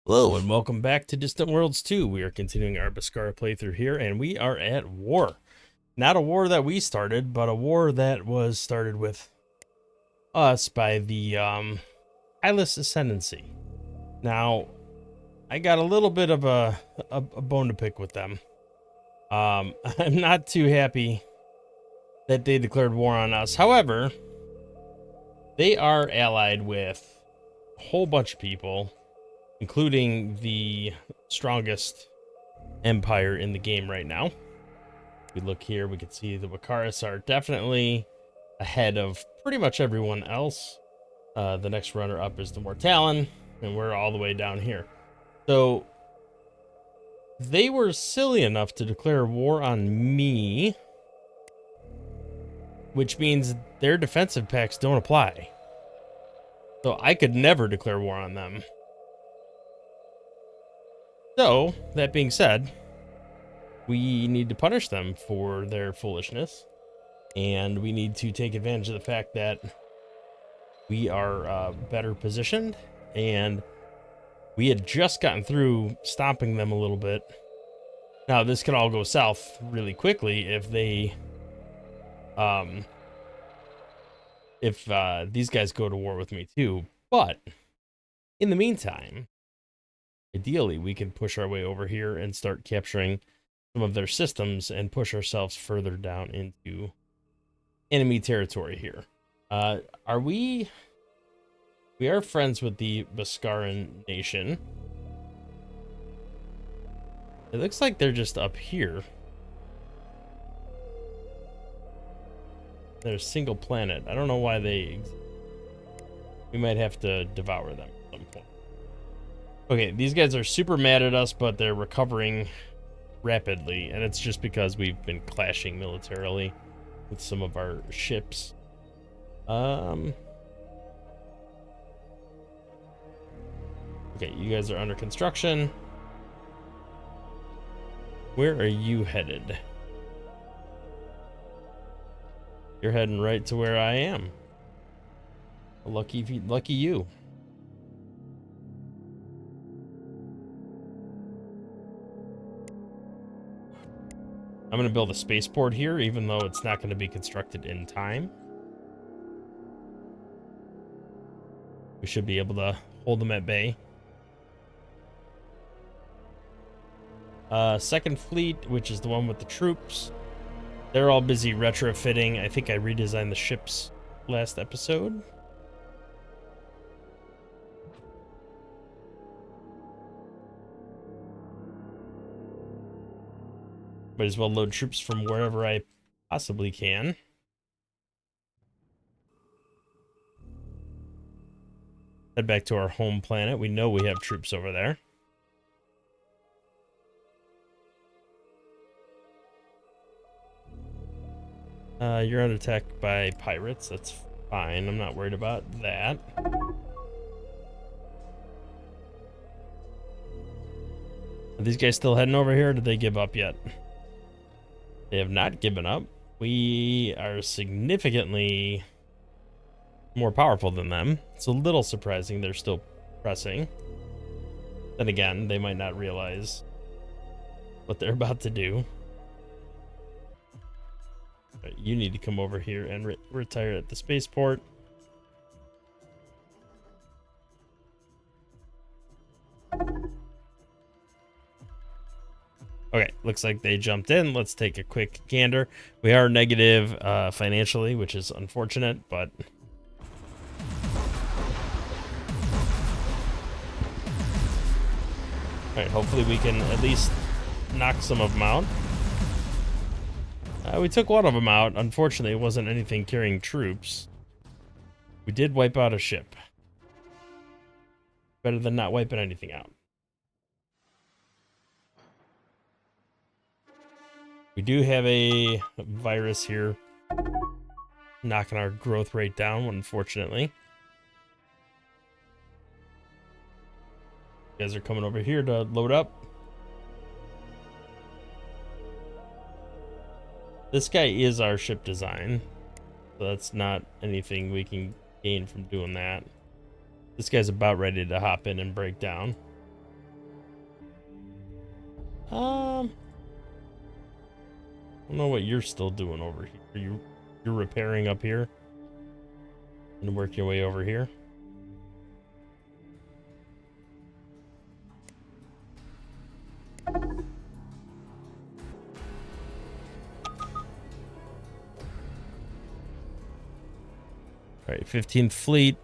Hello and welcome back to Distant Worlds 2. We are continuing our Boskara playthrough here, and we are at war. Not a war that we started, but a war that was started with us by the Eyeless Ascendancy. Now, I got a little bit of a bone to pick with them. I'm not too happy that they declared war on us. However, they are allied with a whole bunch of people, including the strongest empire in the game right now. If we look here, we can see the Wakaris are definitely ahead of pretty much everyone else. The next runner up is the Mortalon, and we're all the way down here. So they were silly enough to declare war on me, which means their defensive pacts don't apply. So I could never declare war on them. So, that being said, we need to punish them for their foolishness, and we need to take advantage of the fact that we are better positioned, and we had just gotten through stomping them a little bit. Now, this could all go south really quickly if they, these guys go to war with me too, but in the meantime, ideally, we can push our way over here and start capturing some of their systems and push ourselves further down into enemy territory here. We are friends with the Boskaran nation. It looks like they're just up here. They're a single planet. I don't know why they exist. We might have to devour them at some point. Okay, these guys are super mad at us, but they're recovering rapidly, and it's just because we've been clashing militarily with some of our ships. Okay, you guys are under construction. Where are you headed? You're heading right to where I am. Lucky you. I'm going to build a spaceport here, even though it's not going to be constructed in time. We should be able to hold them at bay. Second fleet, which is the one with the troops. They're all busy retrofitting. I think I redesigned the ships last episode. Might as well load troops from wherever I possibly can. Head back to our home planet. We know we have troops over there. You're under attack by pirates. That's fine. I'm not worried about that. Are these guys still heading over here, or did they give up yet? They have not given up. We are significantly more powerful than them. It's a little surprising they're still pressing. Then again, they might not realize what they're about to do. But you need to come over here and retire at the spaceport. Okay, looks like they jumped in. Let's take a quick gander. We are negative financially, which is unfortunate, but... Alright, hopefully we can at least knock some of them out. We took one of them out. Unfortunately, it wasn't anything carrying troops. We did wipe out a ship. Better than not wiping anything out. We do have a virus here knocking our growth rate down, unfortunately. You guys are coming over here to load up. This guy is our ship design, so that's not anything we can gain from doing that. This guy's about ready to hop in and break down. I don't know what you're still doing over here. You're repairing up here and work your way over here. All right, 15th Fleet.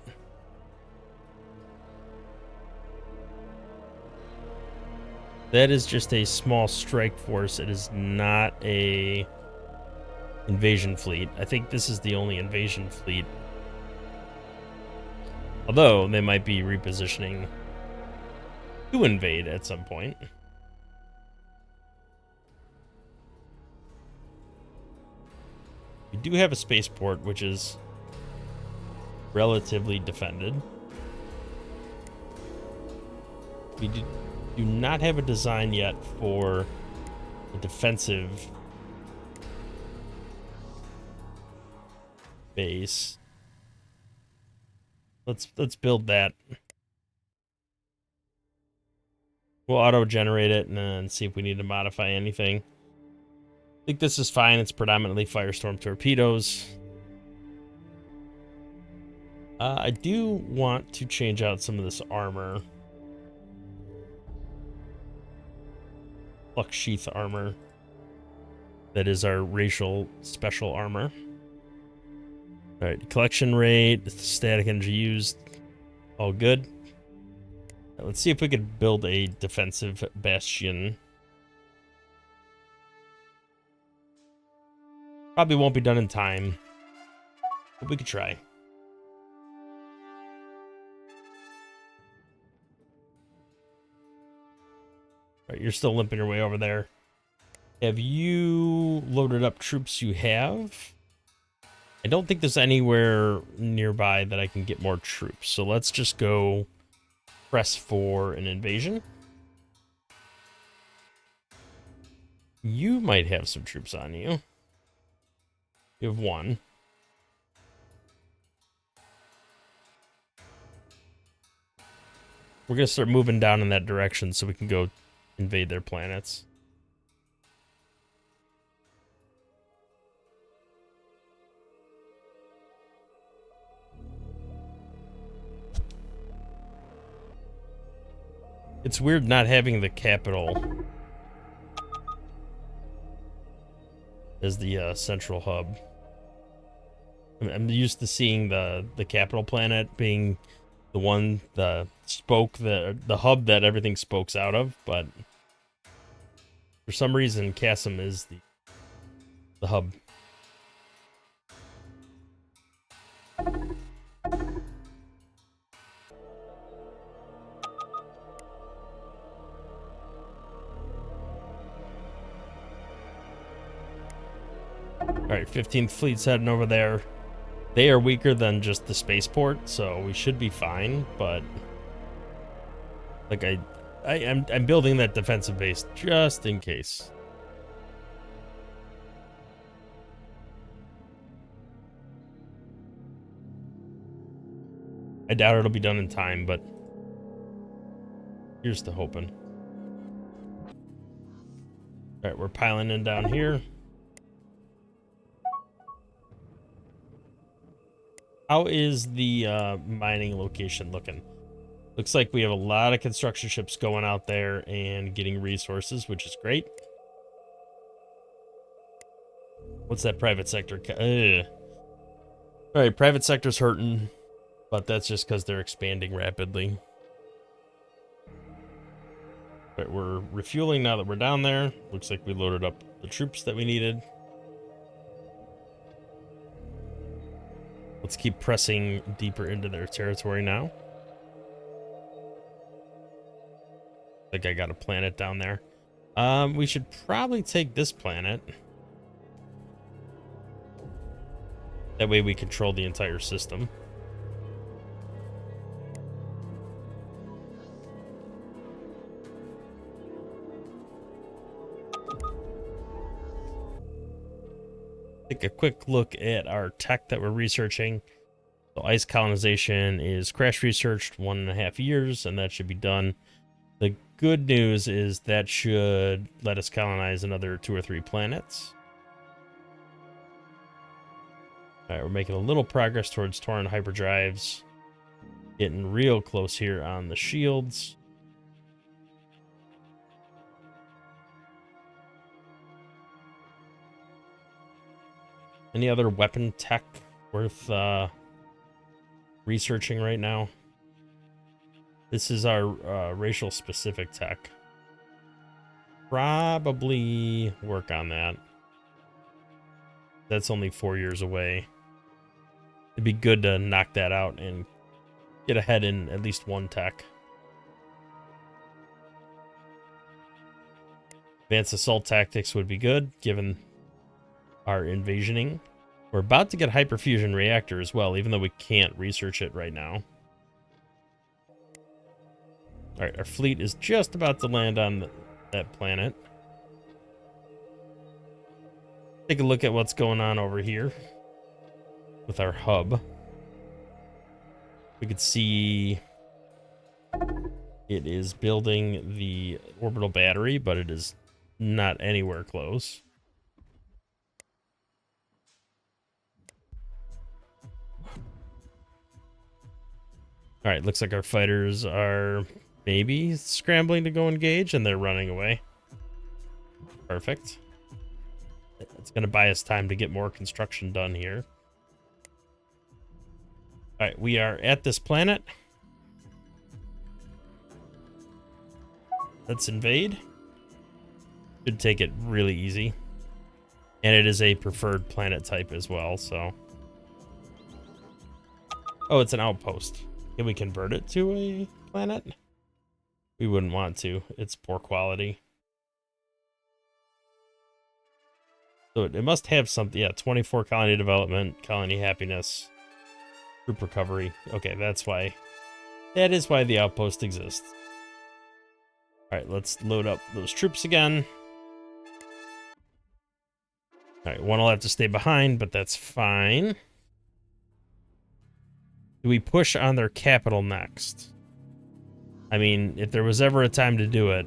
That is just a small strike force. It is not a invasion fleet. I think this is the only invasion fleet. Although they might be repositioning to invade at some point. We do have a spaceport, which is relatively defended. We do not have a design yet for a defensive base. Let's build that. We'll auto-generate it and then see if we need to modify anything. I think this is fine. It's predominantly Firestorm torpedoes. I do want to change out some of this armor. Flux sheath armor. That is our racial special armor. Alright, collection rate, static energy used, all good. Right, let's see if we could build a defensive bastion. Probably won't be done in time, but we could try. Alright, you're still limping your way over there. Have you loaded up troops you have? I don't think there's anywhere nearby that I can get more troops. So let's just go press for an invasion. You might have some troops on you. You have one. We're going to start moving down in that direction so we can go invade their planets. It's weird not having the capital as the central hub. I'm used to seeing the capital planet being the one, the hub that everything spokes out of, but for some reason Chasm is the hub. Alright, 15th Fleet's heading over there. They are weaker than just the spaceport, so we should be fine, but like I'm building that defensive base just in case. I doubt it'll be done in time, but here's to hoping. Alright, we're piling in down here. How is the mining location looking? Looks like we have a lot of construction ships going out there and getting resources, which is great. What's that private sector? Alright, private sector's hurting, but that's just because they're expanding rapidly. But we're refueling now that we're down there. Looks like we loaded up the troops that we needed. Let's keep pressing deeper into their territory now. I think I got a planet down there. We should probably take this planet. That way we control the entire system. Take a quick look at our tech that we're researching. So ice colonization is crash researched 1.5 years, and that should be done. The good news is that should let us colonize another 2 or 3 planets. All right, we're making a little progress towards Tauran hyperdrives. Getting real close here on the shields. Any other weapon tech worth researching right now? This is our racial specific tech. Probably work on that. That's only 4 years away. It'd be good to knock that out and get ahead in at least one tech. Advanced assault tactics would be good, given our invasioning. We're about to get hyperfusion reactor as well, even though we can't research it right now. All right, our fleet is just about to land on that planet. Take a look at what's going on over here with our hub. We could see it is building the orbital battery, but it is not anywhere close. All right, looks like our fighters are maybe scrambling to go engage, and they're running away. Perfect. It's going to buy us time to get more construction done here. All right, we are at this planet. Let's invade. Should take it really easy. And it is a preferred planet type as well, so. Oh, it's an outpost. Can we convert it to a planet? We wouldn't want to. It's poor quality. So it must have something. Yeah, 24 colony development, colony happiness, troop recovery. Okay, that's why. That is why the outpost exists. All right, let's load up those troops again. All right, one will have to stay behind, but that's fine. Do we push on their capital next? I mean, if there was ever a time to do it,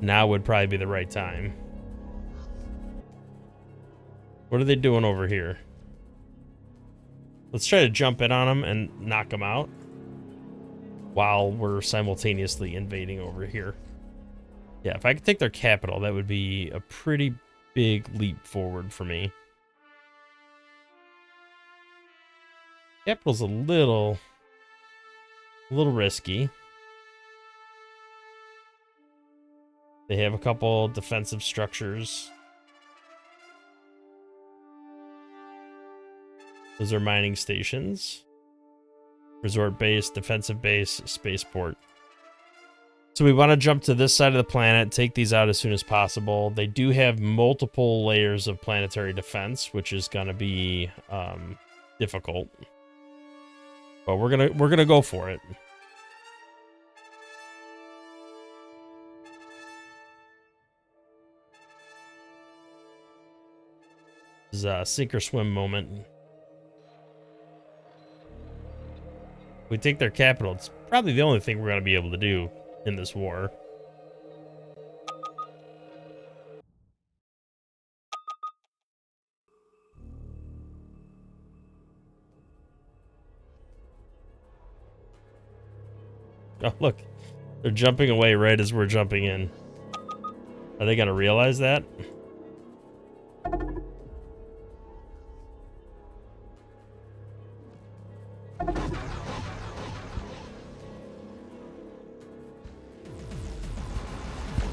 now would probably be the right time. What are they doing over here? Let's try to jump in on them and knock them out while we're simultaneously invading over here. Yeah, if I could take their capital, that would be a pretty big leap forward for me. Capital's a little risky. They have a couple defensive structures. Those are mining stations. Resort base, defensive base, spaceport. So we want to jump to this side of the planet, take these out as soon as possible. They do have multiple layers of planetary defense, which is going to be difficult. But we're gonna go for it. This is a sink or swim moment. If we take their capital, it's probably the only thing we're gonna be able to do in this war. Oh, look. They're jumping away right as we're jumping in. Are they going to realize that? Right,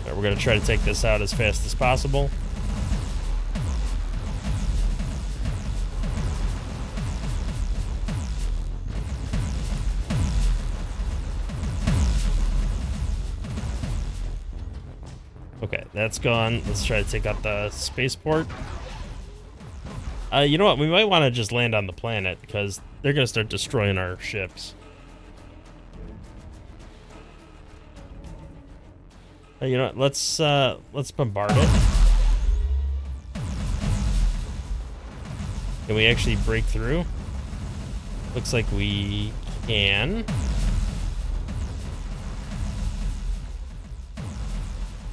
we're going to try to take this out as fast as possible. Okay, that's gone. Let's try to take out the spaceport. You know what? We might want to just land on the planet because they're going to start destroying our ships. You know what? Let's bombard it. Can we actually break through? Looks like we can.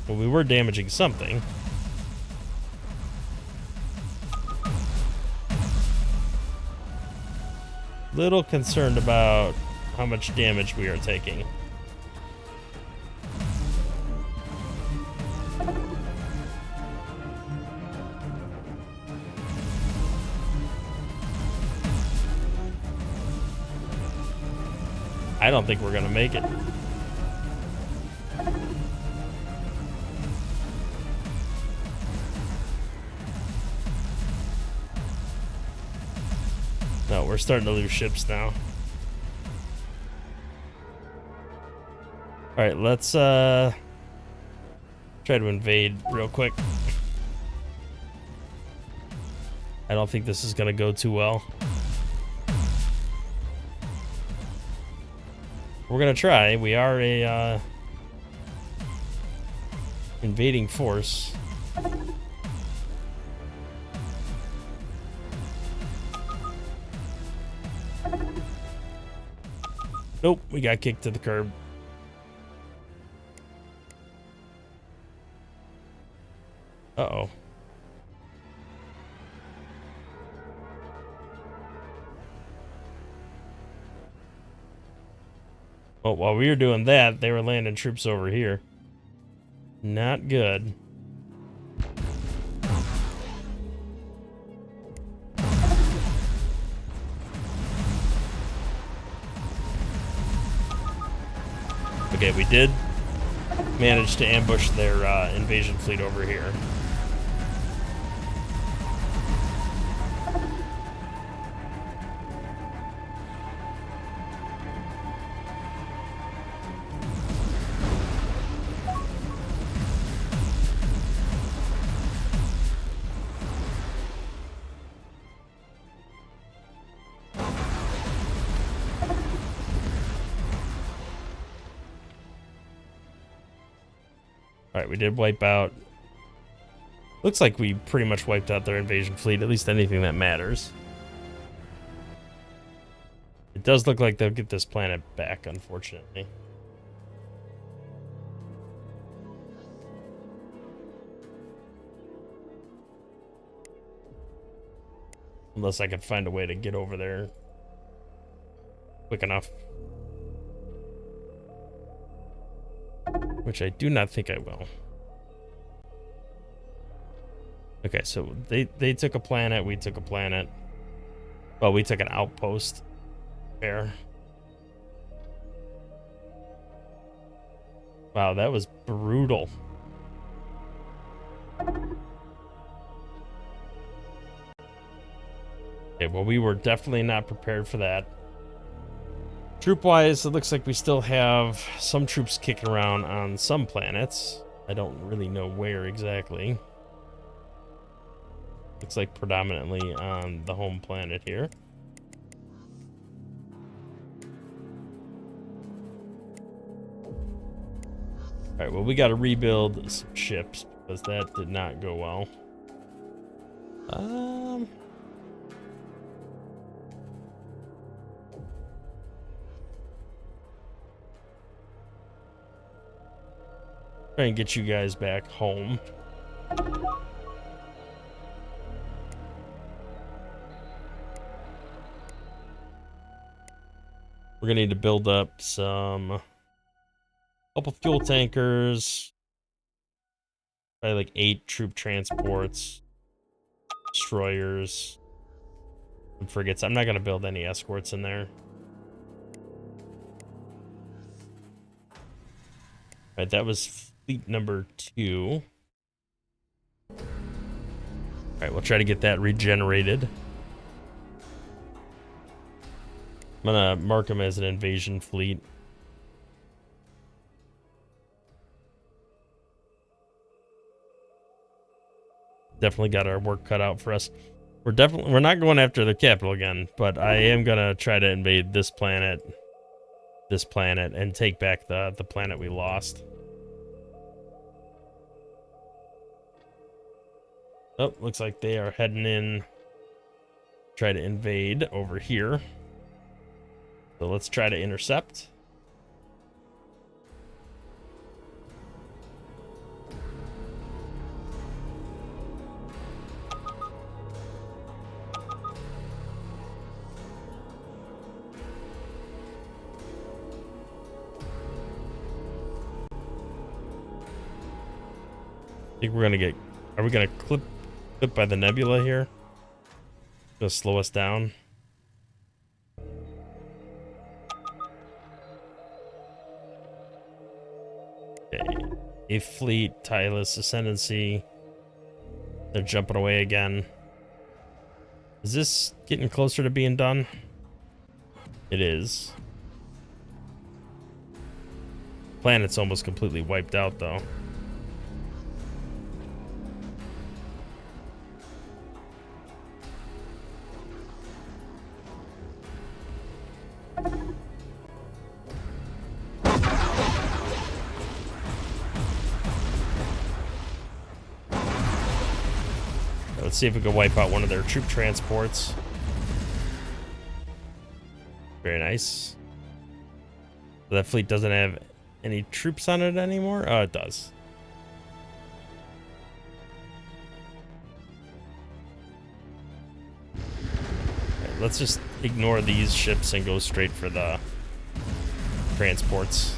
Well, we were damaging something. Little concerned about how much damage we are taking. I don't think we're gonna make it. No, we're starting to lose ships now. Alright, let's try to invade real quick. I don't think this is gonna go too well. We're gonna try. We are a invading force. Nope, we got kicked to the curb. Uh-oh. Well, while we were doing that, they were landing troops over here. Not good. Okay, we did manage to ambush their invasion fleet over here. Alright, we did wipe out. Looks like we pretty much wiped out their invasion fleet, at least anything that matters. It does look like they'll get this planet back, unfortunately. Unless I can find a way to get over there quick enough. Which I do not think I will. Okay, so they took a planet, we took a planet. Well, we took an outpost there. Wow, that was brutal. Okay, well, we were definitely not prepared for that. Troop-wise, it looks like we still have some troops kicking around on some planets. I don't really know where exactly. Looks like predominantly on the home planet here. Alright, well, we got to rebuild some ships because that did not go well. Try and get you guys back home. We're gonna need to build up some couple fuel tankers, probably like 8 troop transports, destroyers, and frigates. I'm not gonna build any escorts in there. Right, that was fleet number 2. All right, we'll try to get that regenerated. I'm gonna mark them as an invasion fleet. Definitely got our work cut out for us. We're not going after the capital again, but I am gonna try to invade this planet, and take back the planet we lost. Oh, looks like they are heading in. Try to invade over here. So let's try to intercept. think we're gonna get... Are we gonna clip by the nebula here? Just slow us down. Okay. A fleet, tireless ascendancy. They're jumping away again. Is this getting closer to being done? It is. Planet's almost completely wiped out, though. Let's see if we can wipe out one of their troop transports. Very nice. So that fleet doesn't have any troops on it anymore? Oh, it does. Right, let's just ignore these ships and go straight for the transports.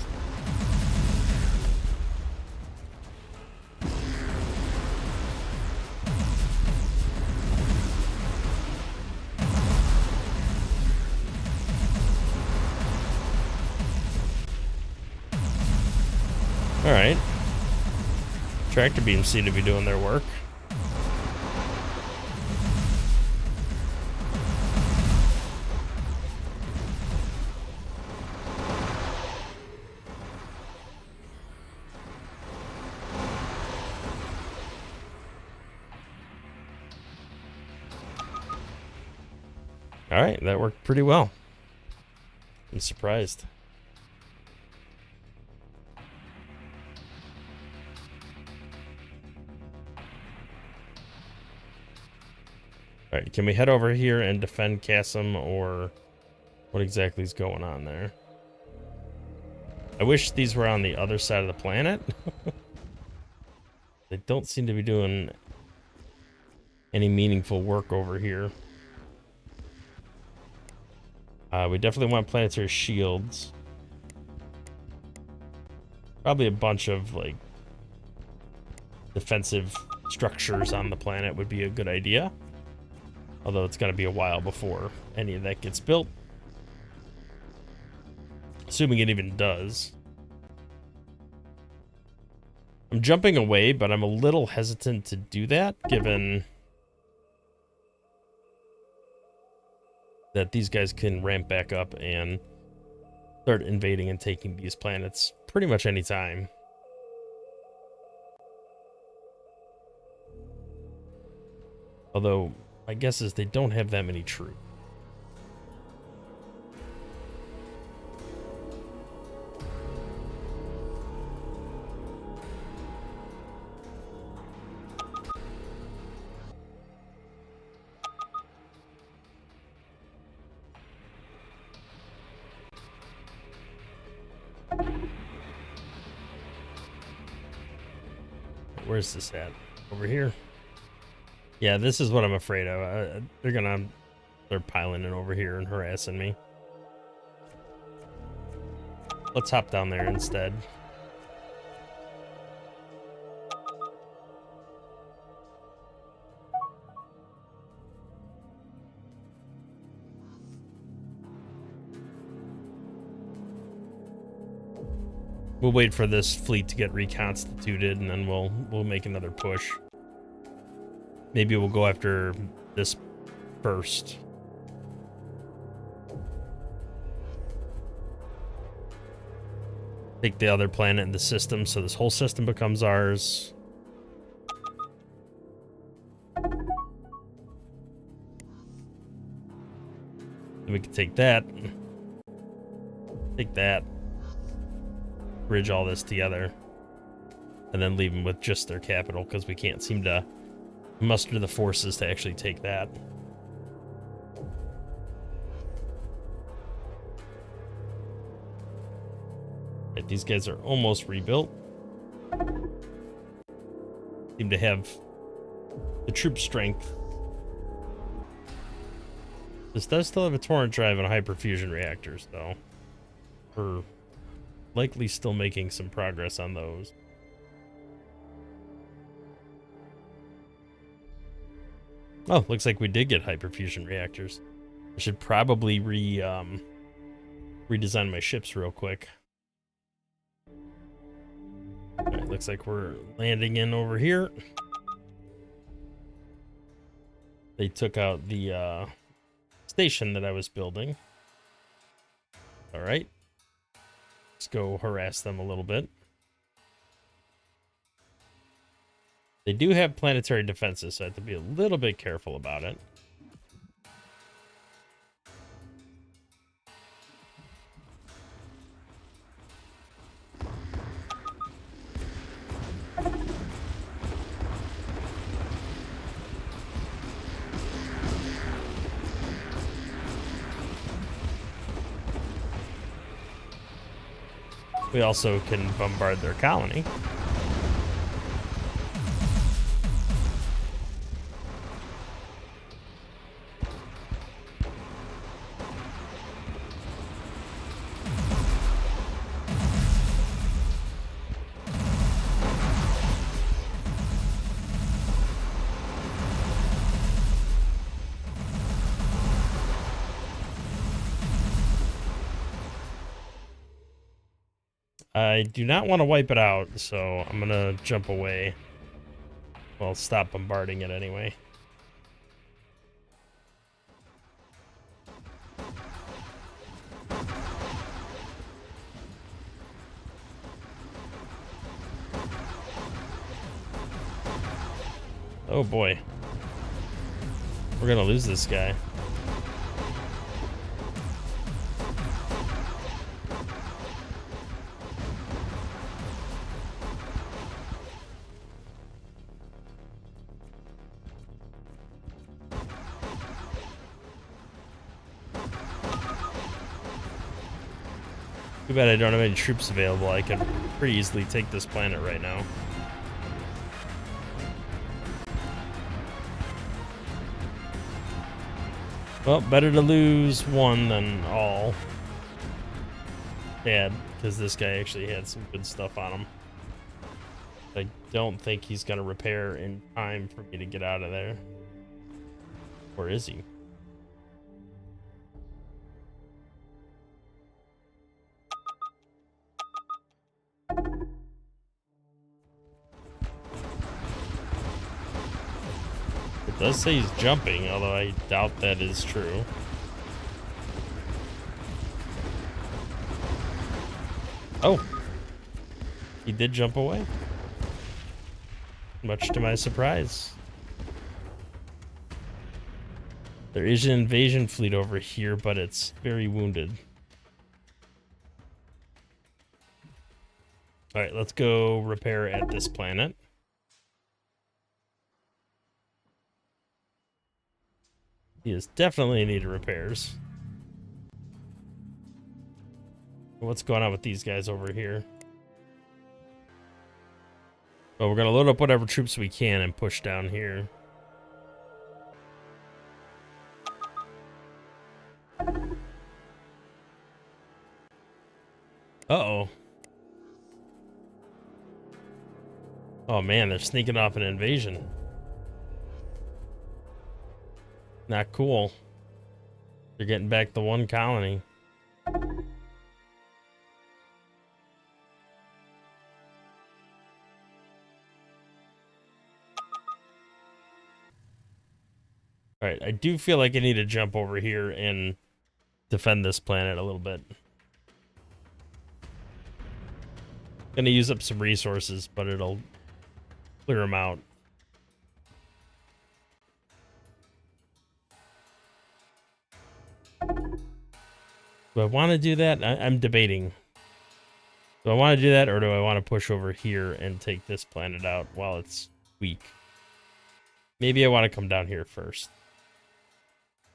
Alright. Tractor beams seem to be doing their work. Alright, that worked pretty well. I'm surprised. Alright, can we head over here and defend Chasm, or what exactly is going on there? I wish these were on the other side of the planet. They don't seem to be doing any meaningful work over here. We definitely want planetary shields. Probably a bunch of, like, defensive structures on the planet would be a good idea. Although it's going to be a while before any of that gets built. Assuming it even does. I'm jumping away, but I'm a little hesitant to do that, given that these guys can ramp back up and start invading and taking these planets pretty much any time. Although, my guess is they don't have that many troops. Where's this at? Over here? Yeah, this is what I'm afraid of. They're piling it over here and harassing me. Let's hop down there instead. We'll wait for this fleet to get reconstituted, and then we'll make another push. Maybe we'll go after this first. Take the other planet in the system, so this whole system becomes ours. Then we can take that. Take that. Bridge all this together, and then leave them with just their capital, because we can't seem to muster the forces to actually take that. Right, these guys are almost rebuilt. Seem to have the troop strength. This does still have a torrent drive and hyperfusion reactors, though. We're likely still making some progress on those. Oh, looks like we did get hyperfusion reactors. I should probably redesign my ships real quick. Alright, looks like we're landing in over here. They took out the station that I was building. Alright. Let's go harass them a little bit. They do have planetary defenses, so I have to be a little bit careful about it. We also can bombard their colony. I do not want to wipe it out, so I'm gonna jump away. Well, stop bombarding it anyway. Oh boy. We're gonna lose this guy. Too bad I don't have any troops available. I could pretty easily take this planet right now. Well, better to lose one than all. Bad, because this guy actually had some good stuff on him. I don't think he's going to repair in time for me to get out of there. Or is he? It does say he's jumping, although I doubt that is true. Oh! He did jump away. Much to my surprise. There is an invasion fleet over here, but it's very wounded. Alright, let's go repair at this planet. He is definitely in need of repairs. What's going on with these guys over here? Well, we're gonna load up whatever troops we can and push down here. Uh-oh. Oh man, they're sneaking off an invasion. Not cool. They're getting back the one colony. Alright, I do feel like I need to jump over here and defend this planet a little bit. Gonna use up some resources, but it'll clear them out. Do I want to do that? I'm debating. Do I want to do that, or do I want to push over here and take this planet out while it's weak? Maybe I want to come down here first.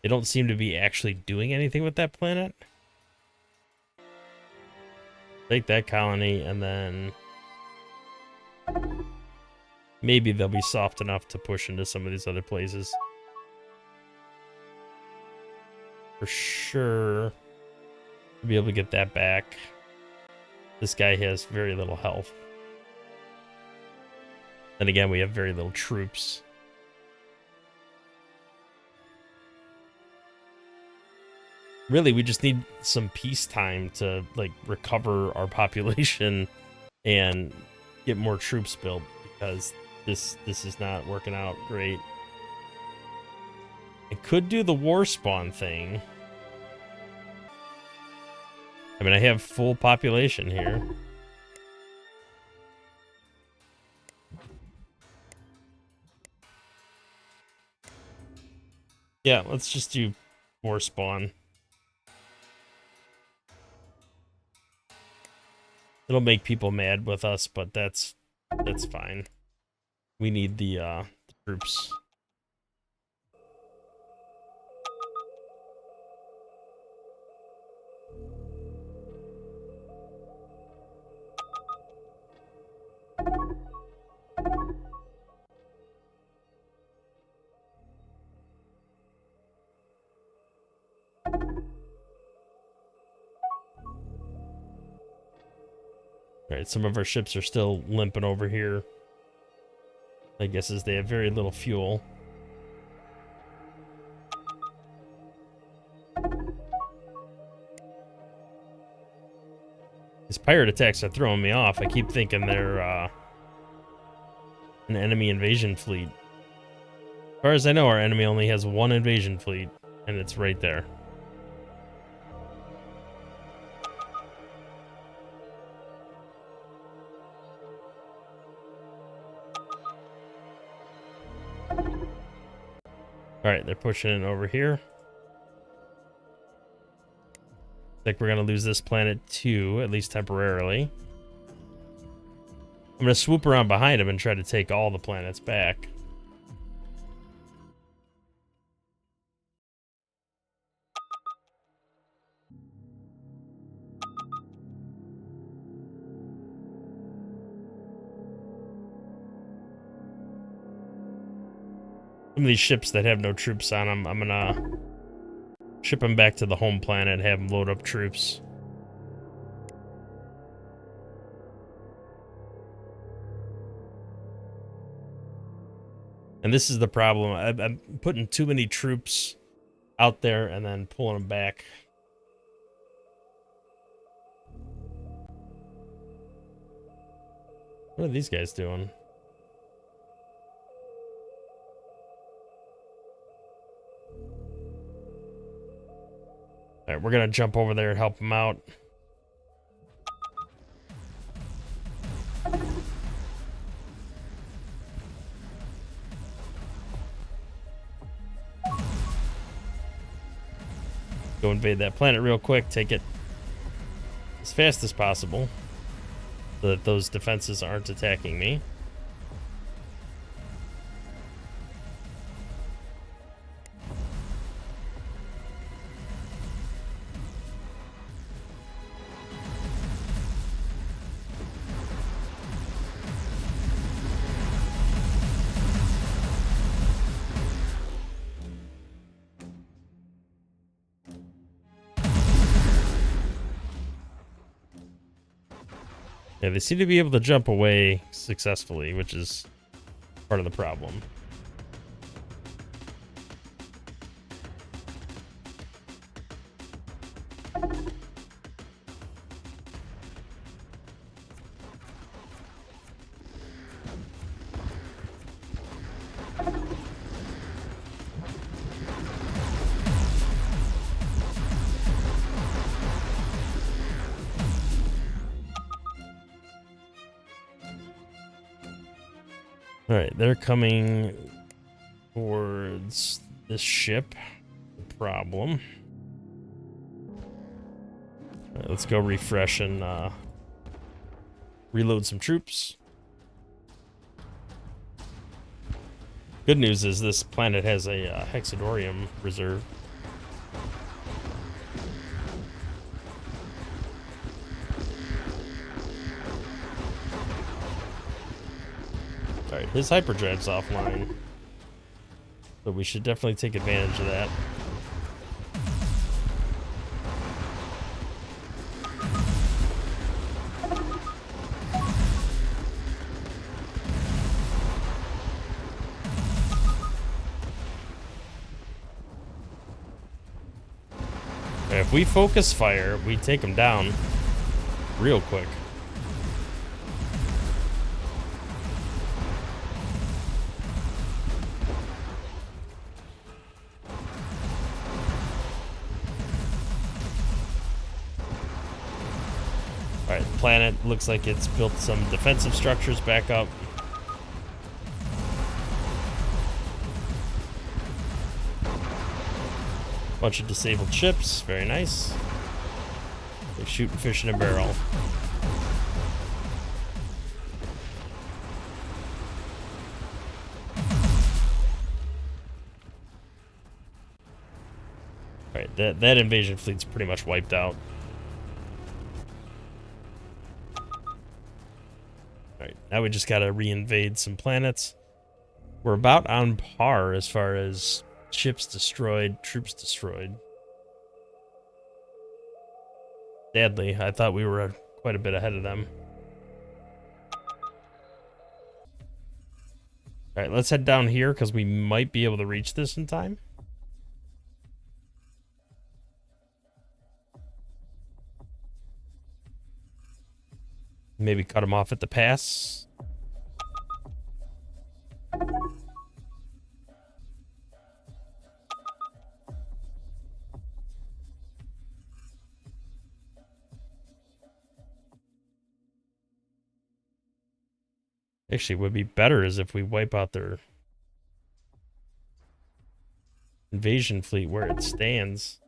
They don't seem to be actually doing anything with that planet. Take that colony, and then maybe they'll be soft enough to push into some of these other places. For sure, to be able to get that back. This guy has very little health. And again, we have very little troops. really, we just need some peacetime to like recover our population and get more troops built, because this is not working out great. I could do the war spawn thing. I mean, I have full population here. Yeah, let's just do war spawn. It'll make people mad with us, but that's fine. We need the troops. Alright, some of our ships are still limping over here. I guess as they have very little fuel. These pirate attacks are throwing me off. I keep thinking they're an enemy invasion fleet. As far as I know, our enemy only has one invasion fleet, and it's right there. Alright, they're pushing it over here. Like we're gonna lose this planet too, at least temporarily. I'm gonna swoop around behind him and try to take all the planets back. Some of these ships that have no troops on them, I'm gonna ship them back to the home planet and have them load up troops. And this is the problem. I'm putting too many troops out there and then pulling them back. What are these guys doing? Alright, we're gonna jump over there and help them out. Go invade that planet real quick, take it as fast as possible so that those defenses aren't attacking me. Yeah, they seem to be able to jump away successfully, which is part of the problem. Alright, they're coming towards this ship. Problem. Alright, let's go refresh and reload some troops. Good news is this planet has a hexadorium reserve. Alright, his hyperdrive's offline. But we should definitely take advantage of that. if we focus fire, we take them down real quick. Alright, the planet looks like it's built some defensive structures back up. Bunch of disabled ships, very nice. They're shooting fish in a barrel. Alright, that invasion fleet's pretty much wiped out. Alright, now we just gotta re-invade some planets. We're about on par as far as ships destroyed, troops destroyed. Sadly, I thought we were quite a bit ahead of them. Alright, let's head down here because we might be able to reach this in time. Maybe cut them off at the pass. Actually, would be better is if we wipe out their invasion fleet where it stands.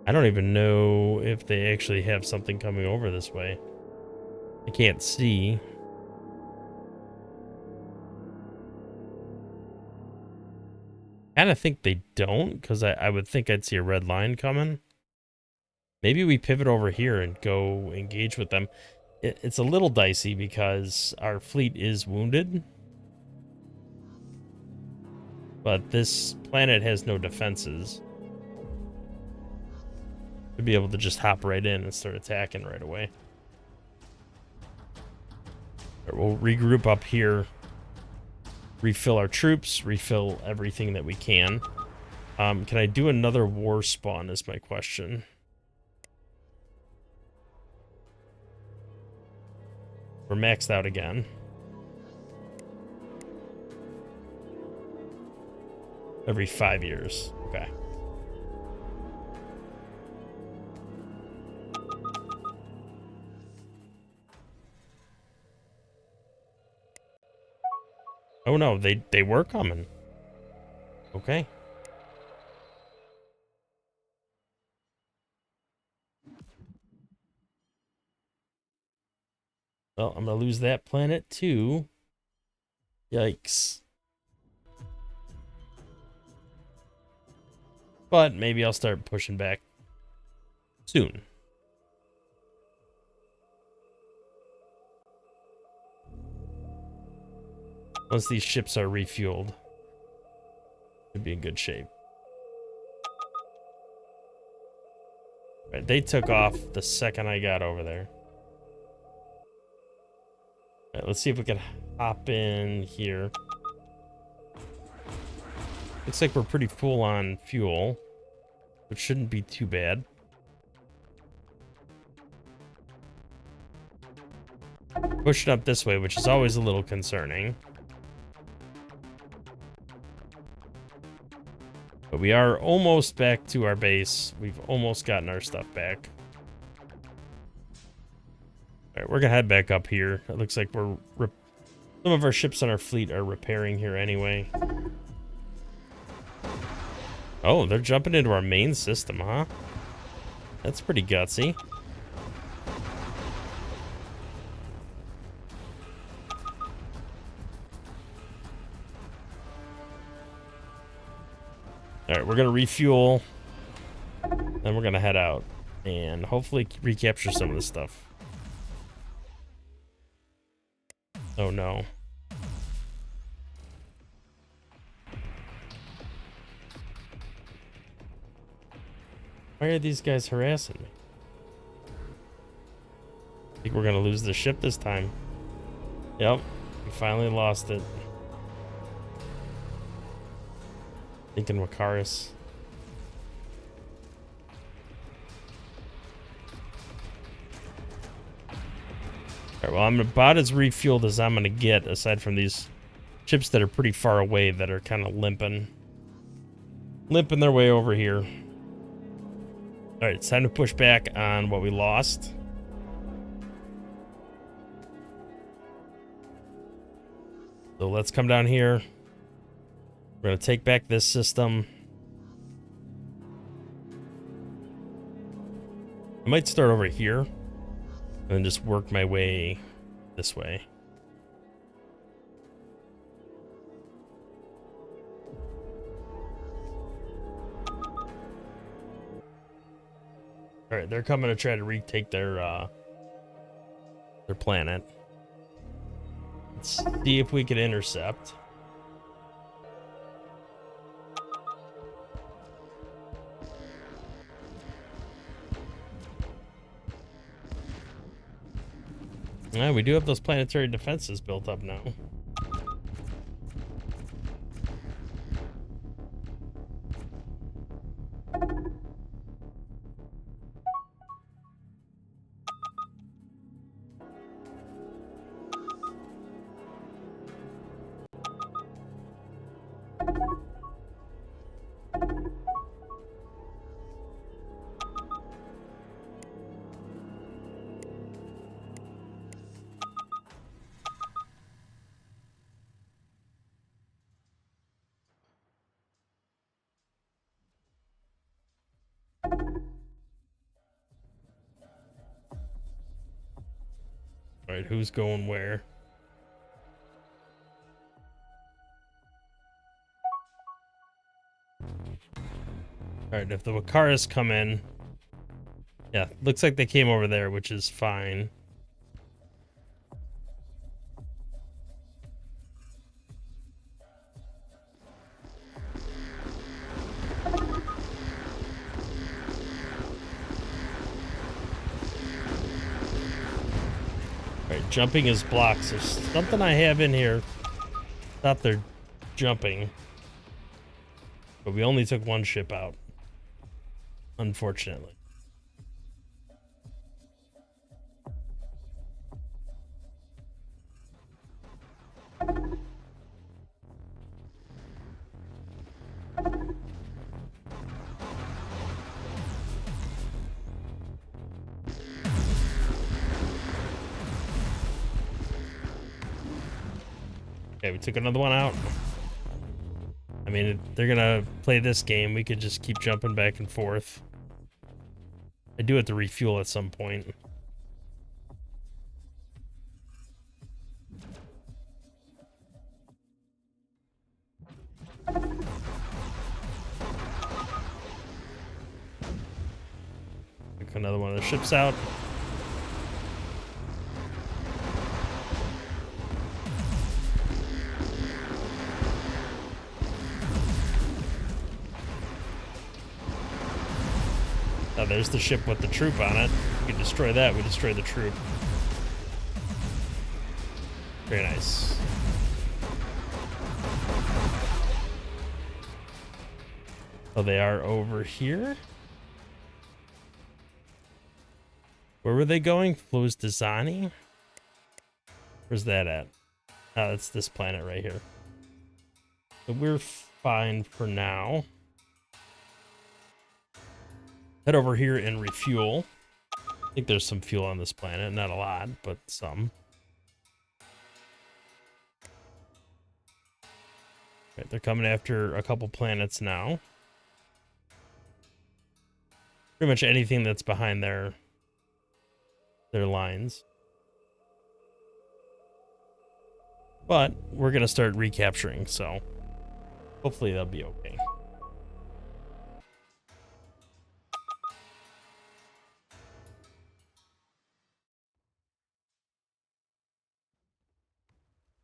I don't even know if they actually have something coming over this way. I can't see. I kind of think they don't, because I would think I'd see a red line coming. Maybe we pivot over here and go engage with them. It's a little dicey because our fleet is wounded. But this planet has no defenses. We'd be able to just hop right in and start attacking right away. Right, we'll regroup up here. Refill our troops, refill everything that we can. Can I do another war spawn is my question. We're maxed out again. Every 5 years. Okay. Oh no, they were coming. Okay. Well, I'm gonna lose that planet too. Yikes. But maybe I'll start pushing back soon. Once these ships are refueled, should be in good shape. Right, they took off the second I got over there. Right, let's see if we can hop in here. Looks like we're pretty full on fuel, which shouldn't be too bad. Pushing up this way, which is always a little concerning. But we are almost back to our base. We've almost gotten our stuff back. Alright, we're gonna head back up here. It looks like we're... some of our ships on our fleet are repairing here anyway. Oh, they're jumping into our main system, huh? That's pretty gutsy. Alright, we're gonna refuel. Then we're gonna head out. And hopefully recapture some of this stuff. Oh no. Why are these guys harassing me? think we're gonna lose the ship this time. Yep, we finally lost it. Thinking Wakaris. Alright, well, I'm about as refueled as I'm gonna get, aside from these ships that are pretty far away that are kind of limping their way over here. Alright, it's time to push back on what we lost. So let's come down here. We're going to take back this system. I might start over here and then just work my way this way. All right, they're coming to try to retake their planet. Let's see if we can intercept. Yeah, we do have those planetary defenses built up now. All right, who's going where? All right, if the Wakaris come in, yeah, looks like they came over there, which is fine. Alright, jumping is blocked. There's something I have in here. Thought they're jumping. But we only took one ship out. Unfortunately. Okay, we took another one out. I mean, if they're gonna play this game, we could just keep jumping back and forth. I do have to refuel at some point. Took another one of the ships out. Oh, there's the ship with the troop on it. We can destroy that. We destroy the troop. Very nice. Oh, they are over here? Where were they going? Flus Dizani? Where's that at? Oh, that's this planet right here. So we're fine for now. Head over here and refuel. I think there's some fuel on this planet. Not a lot, but some. Right, they're coming after a couple planets now. Pretty much anything that's behind their lines. But we're going to start recapturing, so hopefully they'll be okay.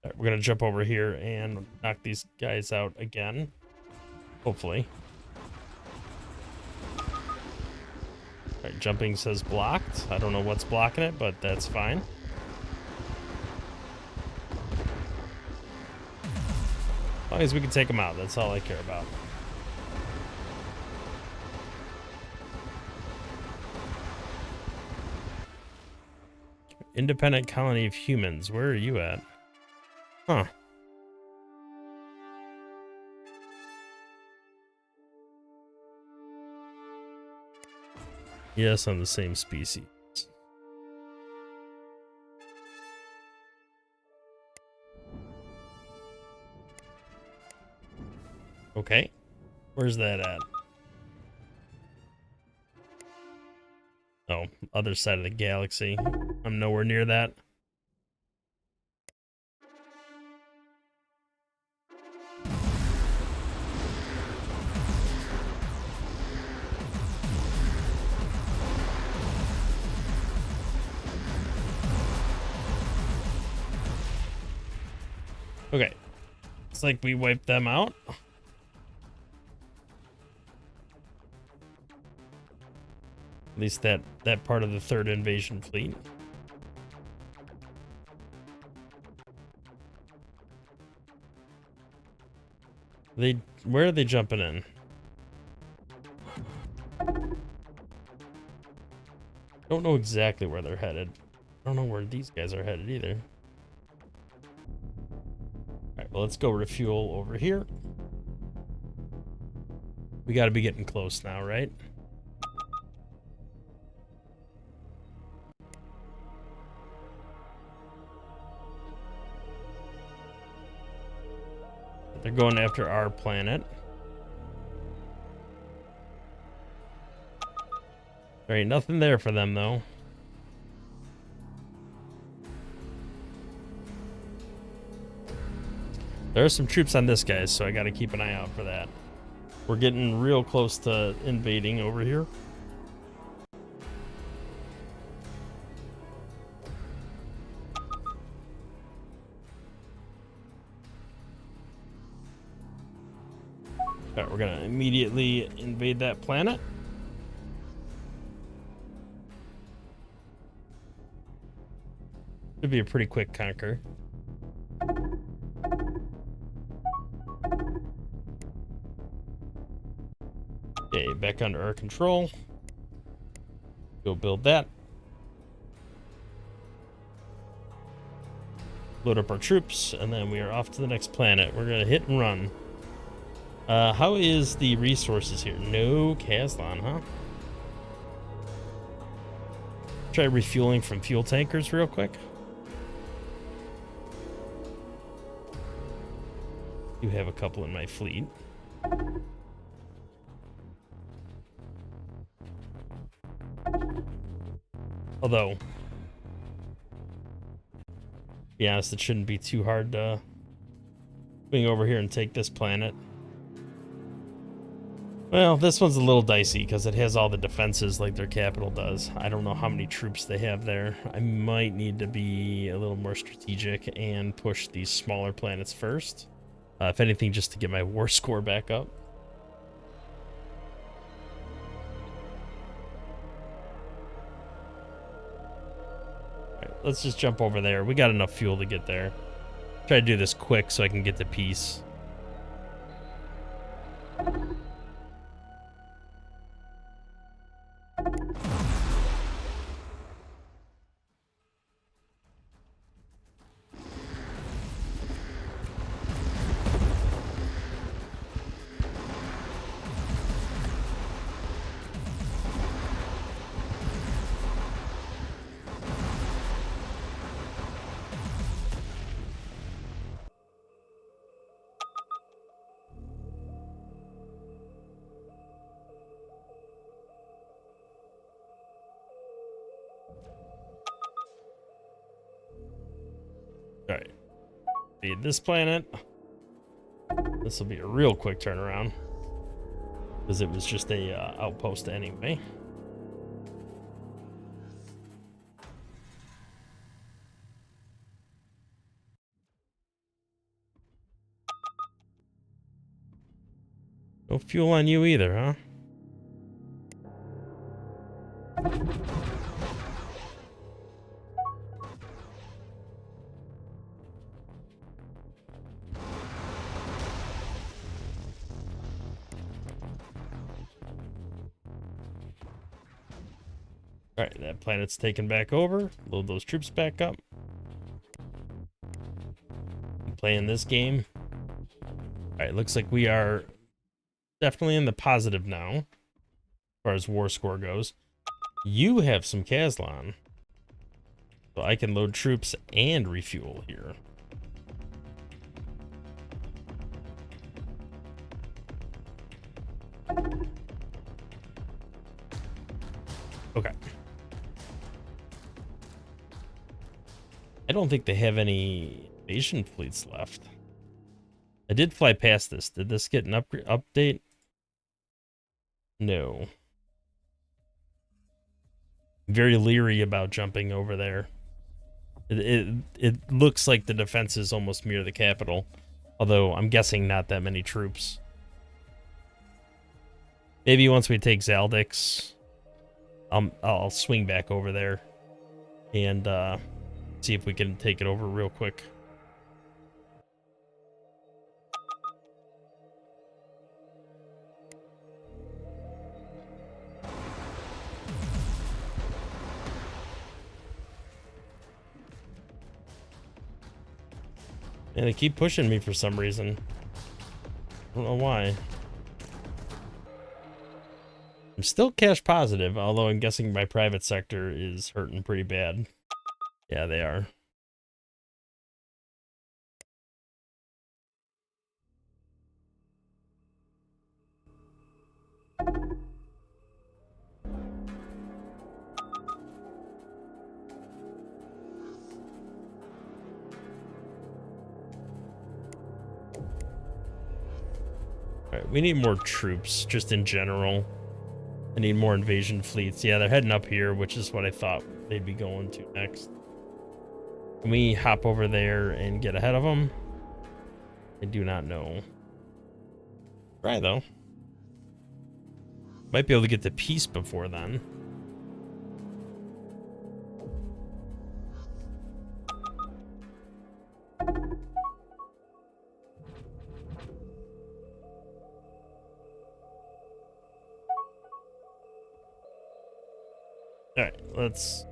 All right, we're going to jump over here and knock these guys out again. Hopefully. All right, jumping says blocked. I don't know what's blocking it, but that's fine. As long as we can take them out, that's all I care about. Independent colony of humans. Where are you at? Huh. Yes, I'm the same species. Okay. Where's that at? Oh, other side of the galaxy. I'm nowhere near that. Okay. It's like we wiped them out. At least that part of the third invasion fleet. Where are they jumping in? Don't know exactly where they're headed. I don't know where these guys are headed either. Alright, well, let's go refuel over here. We gotta be getting close now, right? They're going after our planet. There ain't nothing there for them, though. There are some troops on this guy, so I gotta keep an eye out for that. We're getting real close to invading over here. Alright, we're gonna immediately invade that planet. Should be a pretty quick conquer. Okay, back under our control. Go build that. Load up our troops, and then we are off to the next planet. We're gonna hit and run. How is the resources here? No Caslon, huh? Try refueling from fuel tankers real quick. You have a couple in my fleet. Although, to be honest, it shouldn't be too hard to swing over here and take this planet. Well, this one's a little dicey because it has all the defenses like their capital does. I don't know how many troops they have there. I might need to be a little more strategic and push these smaller planets first. If anything, just to get my war score back up. Alright, let's just jump over there. We got enough fuel to get there. Try to do this quick so I can get to peace. Alright. Feed this planet. This will be a real quick turnaround. Because it was just a outpost anyway. No fuel on you either, huh? Alright, that planet's taken back over. Load those troops back up. Playing this game. Alright, looks like we are definitely in the positive now, as far as war score goes. You have some Kazlan, so I can load troops and refuel here. Okay. I don't think they have any invasion fleets left. I did fly past this. Did this get an update? No. Very leery about jumping over there. It looks like the defenses almost mirror the capital, although I'm guessing not that many troops. Maybe once we take Zaldix, I'll swing back over there and see if we can take it over real quick. And they keep pushing me for some reason. I don't know why. I'm still cash positive, although I'm guessing my private sector is hurting pretty bad. Yeah, they are. Alright, we need more troops, just in general. I need more invasion fleets. Yeah, they're heading up here, which is what I thought they'd be going to next. Can we hop over there and get ahead of them? I do not know. Try, though. Might be able to get to peace before then. Alright, let's...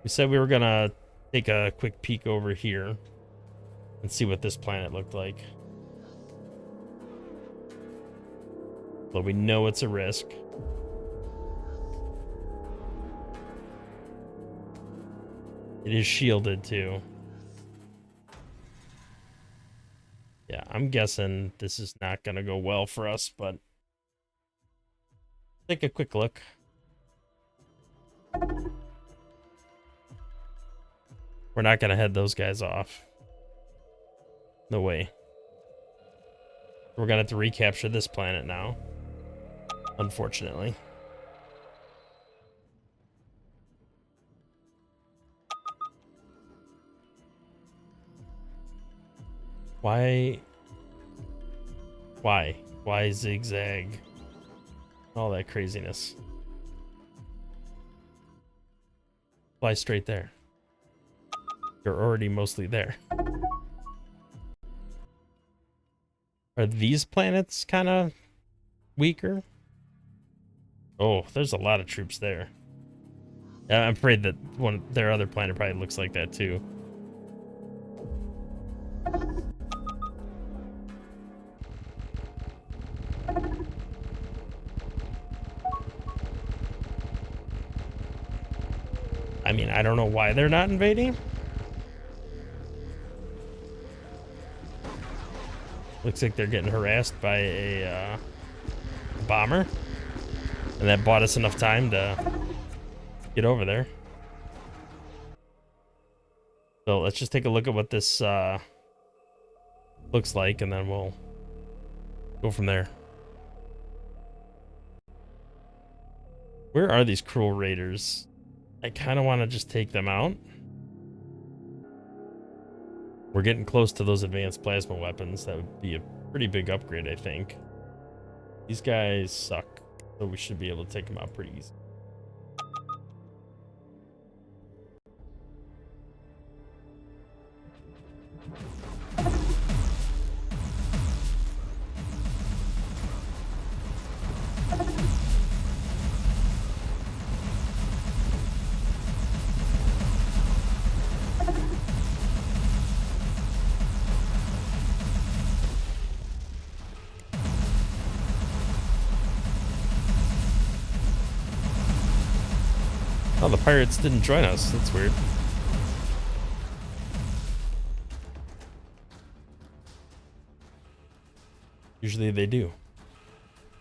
We said we were gonna take a quick peek over here and see what this planet looked like. But we know it's a risk. It is shielded too. Yeah, I'm guessing this is not gonna go well for us, but take a quick look. We're not gonna head those guys off. No way. We're gonna have to recapture this planet now, unfortunately. Why zigzag? All that craziness. Fly straight there. You're already mostly there. Are these planets kind of weaker? Oh, there's a lot of troops there. I'm afraid that their other planet probably looks like that too. I mean, I don't know why they're not invading. Looks like they're getting harassed by a bomber. And that bought us enough time to get over there. So let's just take a look at what this looks like, and then we'll go from there. Where are these cruel raiders? I kind of want to just take them out. We're getting close to those advanced plasma weapons. That would be a pretty big upgrade, I think. These guys suck, so we should be able to take them out pretty easy. Oh, the pirates didn't join us. That's weird. Usually they do.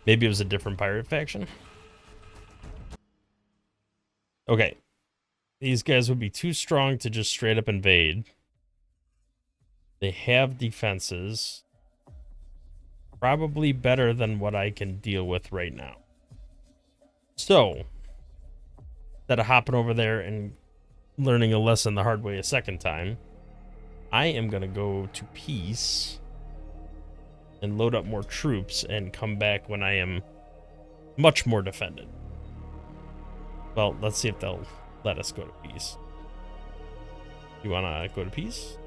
Maybe it was a different pirate faction. Okay. These guys would be too strong to just straight up invade. They have defenses. Probably better than what I can deal with right now. So, instead of hopping over there and learning a lesson the hard way a second time, I am going to go to peace and load up more troops and come back when I am much more defended. Well, let's see if they'll let us go to peace. You want to go to peace?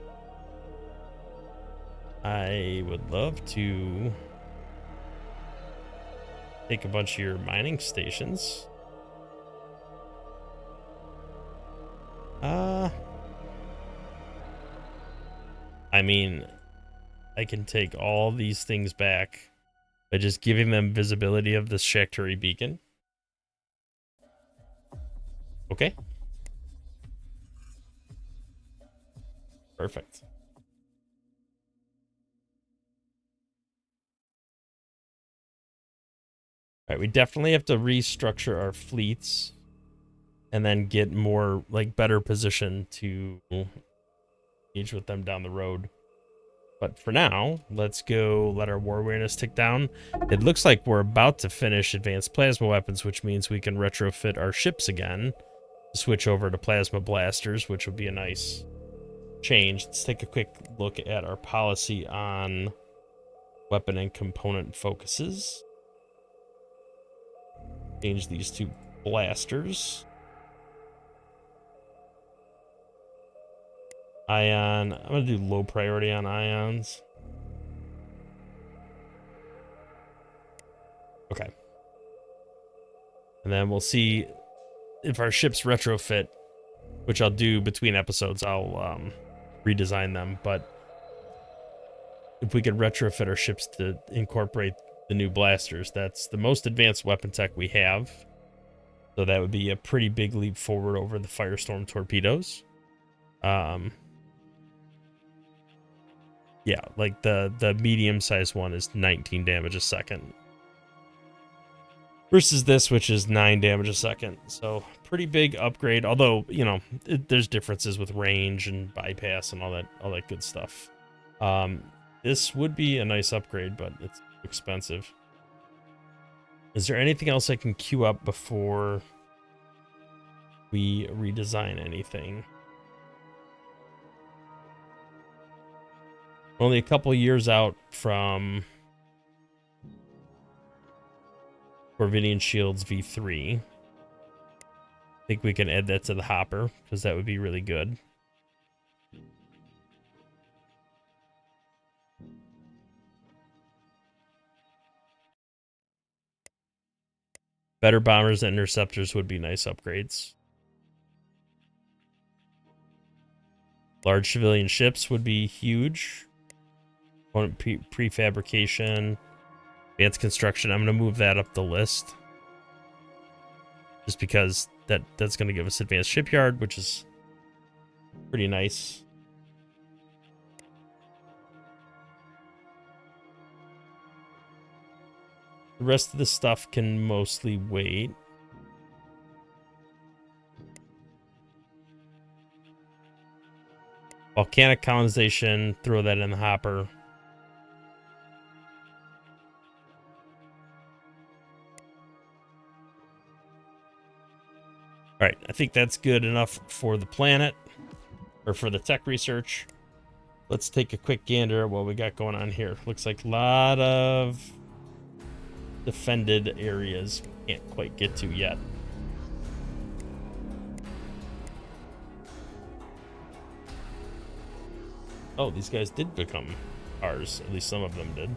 I would love to take a bunch of your mining stations. I mean, I can take all these things back by just giving them visibility of this Shaktur beacon. Okay. Perfect. All right, we definitely have to restructure our fleets and then get more, like, better position to engage with them down the road. But for now, let's go let our war awareness tick down. It looks like we're about to finish advanced plasma weapons, which means we can retrofit our ships again. Switch over to plasma blasters, which would be a nice change. Let's take a quick look at our policy on weapon and component focuses. Change these to blasters. Ion. I'm going to do low priority on ions. Okay. And then we'll see if our ships retrofit, which I'll do between episodes. I'll redesign them. But if we could retrofit our ships to incorporate the new blasters, that's the most advanced weapon tech we have. So that would be a pretty big leap forward over the FireStorm torpedoes. Yeah, like the medium-sized one is 19 damage a second. Versus this, which is 9 damage a second. So pretty big upgrade. Although, you know, there's differences with range and bypass and all that good stuff. This would be a nice upgrade, but it's expensive. Is there anything else I can queue up before we redesign anything? Only a couple years out from Corvidian Shields V3. I think we can add that to the hopper, because that would be really good. Better bombers and interceptors would be nice upgrades. Large civilian ships would be huge. Prefabrication. Advanced construction. I'm going to move that up the list. Just because that's going to give us advanced shipyard, which is pretty nice. The rest of the stuff can mostly wait. Volcanic colonization, throw that in the hopper. All right, I think that's good enough for the planet, or for the tech research. Let's take a quick gander at what we got going on here. Looks like a lot of defended areas we can't quite get to yet. Oh, these guys did become ours. At least some of them did.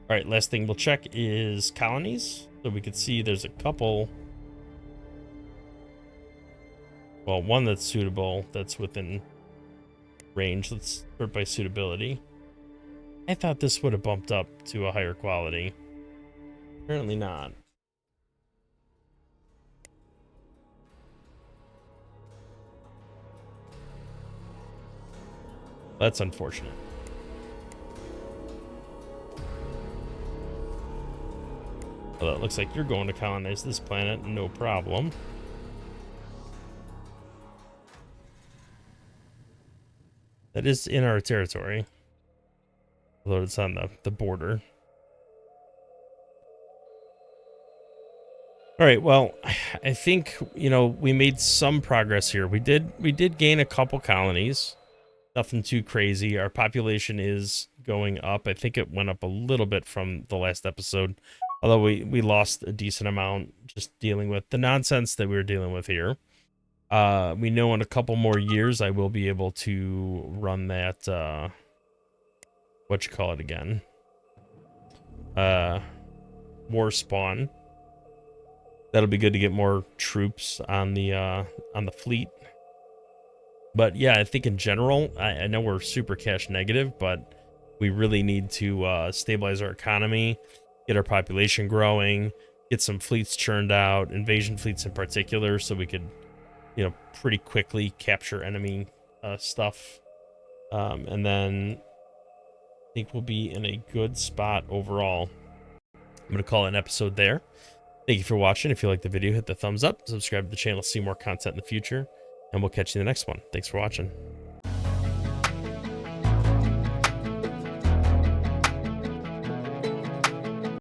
All right, last thing we'll check is colonies. So we can see there's a couple. Well, one that's suitable, that's within range. Let's sort by suitability. I thought this would have bumped up to a higher quality. Apparently not. That's unfortunate. Well, it looks like you're going to colonize this planet, no problem. That is in our territory. Although it's on the border. All right, well, I think, you know, we made some progress here. We did gain a couple colonies. Nothing too crazy. Our population is going up. I think it went up a little bit from the last episode. Although we lost a decent amount just dealing with the nonsense that we were dealing with here. We know in a couple more years I will be able to run that what you call it again? War spawn. That'll be good to get more troops on the fleet. But yeah, I think in general, I know we're super cash negative, but we really need to stabilize our economy, get our population growing, get some fleets churned out, invasion fleets in particular, so we could, you know, pretty quickly capture enemy stuff. And then I think we'll be in a good spot overall. I'm going to call it an episode there. Thank you for watching. If you liked the video, hit the thumbs up, subscribe to the channel to see more content in the future, and we'll catch you in the next one. Thanks for watching.